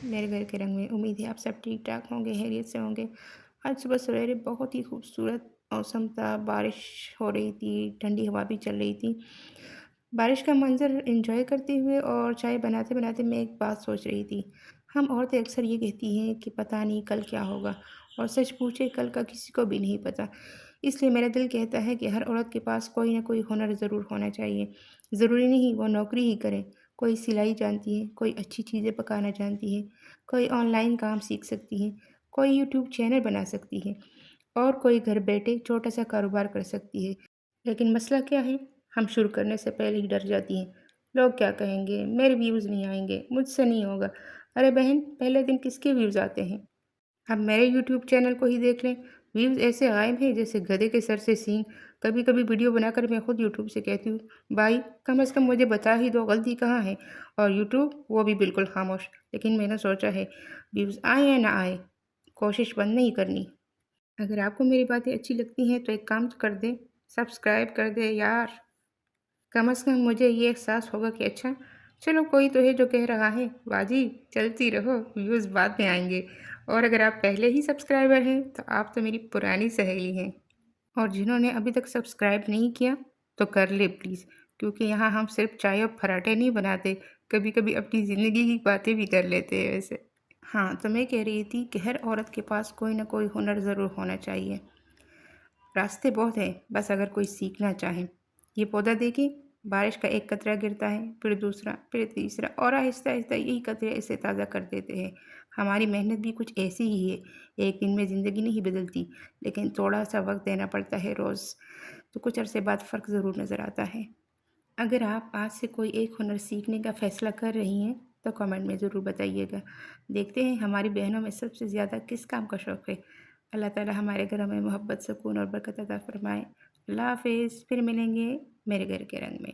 میرے گھر کے رنگ میں۔ امید ہے آپ سب ٹھیک ٹھاک ہوں گے، خیریت سے ہوں گے۔ آج صبح سویرے بہت ہی خوبصورت موسم تھا، بارش ہو رہی تھی، ٹھنڈی ہوا بھی چل رہی تھی۔ بارش کا منظر انجوائے کرتے ہوئے اور چائے بناتے بناتے میں ایک بات سوچ رہی تھی۔ ہم عورتیں اکثر یہ کہتی ہیں کہ پتہ نہیں کل کیا ہوگا، اور سچ پوچھے کل کا کسی کو بھی نہیں پتہ۔ اس لیے میرا دل کہتا ہے کہ ہر عورت کے پاس کوئی نہ کوئی ہنر ضرور ہونا چاہیے۔ ضروری نہیں وہ نوکری ہی کرے، کوئی سلائی جانتی ہے، کوئی اچھی چیزیں پکانا جانتی ہے، کوئی آن لائن کام سیکھ سکتی ہے، کوئی یوٹیوب چینل بنا سکتی ہے، اور کوئی گھر بیٹھے چھوٹا سا کاروبار کر سکتی ہے۔ لیکن مسئلہ کیا ہے؟ ہم شروع کرنے سے پہلے ہی ڈر جاتی ہیں۔ لوگ کیا کہیں گے؟ میرے ویوز نہیں آئیں گے، مجھ سے نہیں ہوگا۔ ارے بہن، پہلے دن کس کے ویوز آتے ہیں؟ اب میرے یوٹیوب چینل کو ہی دیکھ لیں، ویوز ایسے غائب ہیں جیسے گدھے کے سر سے سینگ۔ کبھی کبھی ویڈیو بنا کر میں خود یوٹیوب سے کہتی ہوں، بھائی کم از کم مجھے بتا ہی دو غلطی کہاں ہے، اور یوٹیوب وہ بھی بالکل خاموش۔ لیکن میں نے سوچا ہے، ویوز آئے یا نہ آئے، کوشش بند نہیں کرنی۔ اگر آپ کو میری باتیں اچھی لگتی ہیں تو ایک کام تو کر دیں، سبسکرائب کر دیں یار۔ کم از کم مجھے یہ احساس ہوگا کہ اچھا چلو کوئی تو ہے جو کہہ رہا ہے، باجی چلتی رہو، ویوز بعد میں آئیں گے۔ اور اگر آپ پہلے ہی سبسکرائبر ہیں تو آپ تو میری پرانی سہیلی ہیں، اور جنہوں نے ابھی تک سبسکرائب نہیں کیا تو کر لے پلیز، کیونکہ یہاں ہم صرف چائے اور پراٹھے نہیں بناتے، کبھی کبھی اپنی زندگی کی باتیں بھی کر لیتے ہیں ویسے۔ ہاں تو میں کہہ رہی تھی کہ ہر عورت کے پاس کوئی نہ کوئی ہنر ضرور ہونا چاہیے۔ راستے بہت ہیں، بس اگر کوئی سیکھنا چاہے۔ یہ پودا دیکھیں، بارش کا ایک قطرہ گرتا ہے، پھر دوسرا، پھر تیسرا، اور آہستہ آہستہ یہی قطرے اسے تازہ کر دیتے ہیں۔ ہماری محنت بھی کچھ ایسی ہی ہے، ایک دن میں زندگی نہیں بدلتی، لیکن تھوڑا سا وقت دینا پڑتا ہے روز، تو کچھ عرصے بعد فرق ضرور نظر آتا ہے۔ اگر آپ آج سے کوئی ایک ہنر سیکھنے کا فیصلہ کر رہی ہیں تو کمنٹ میں ضرور بتائیے گا۔ دیکھتے ہیں ہماری بہنوں میں سب سے زیادہ کس کام کا شوق ہے۔ اللہ تعالی ہمارے گھروں میں محبت، سکون اور برکت عطا فرمائے۔ اللہ حافظ، پھر ملیں گے میرے گھر کے رنگ میں۔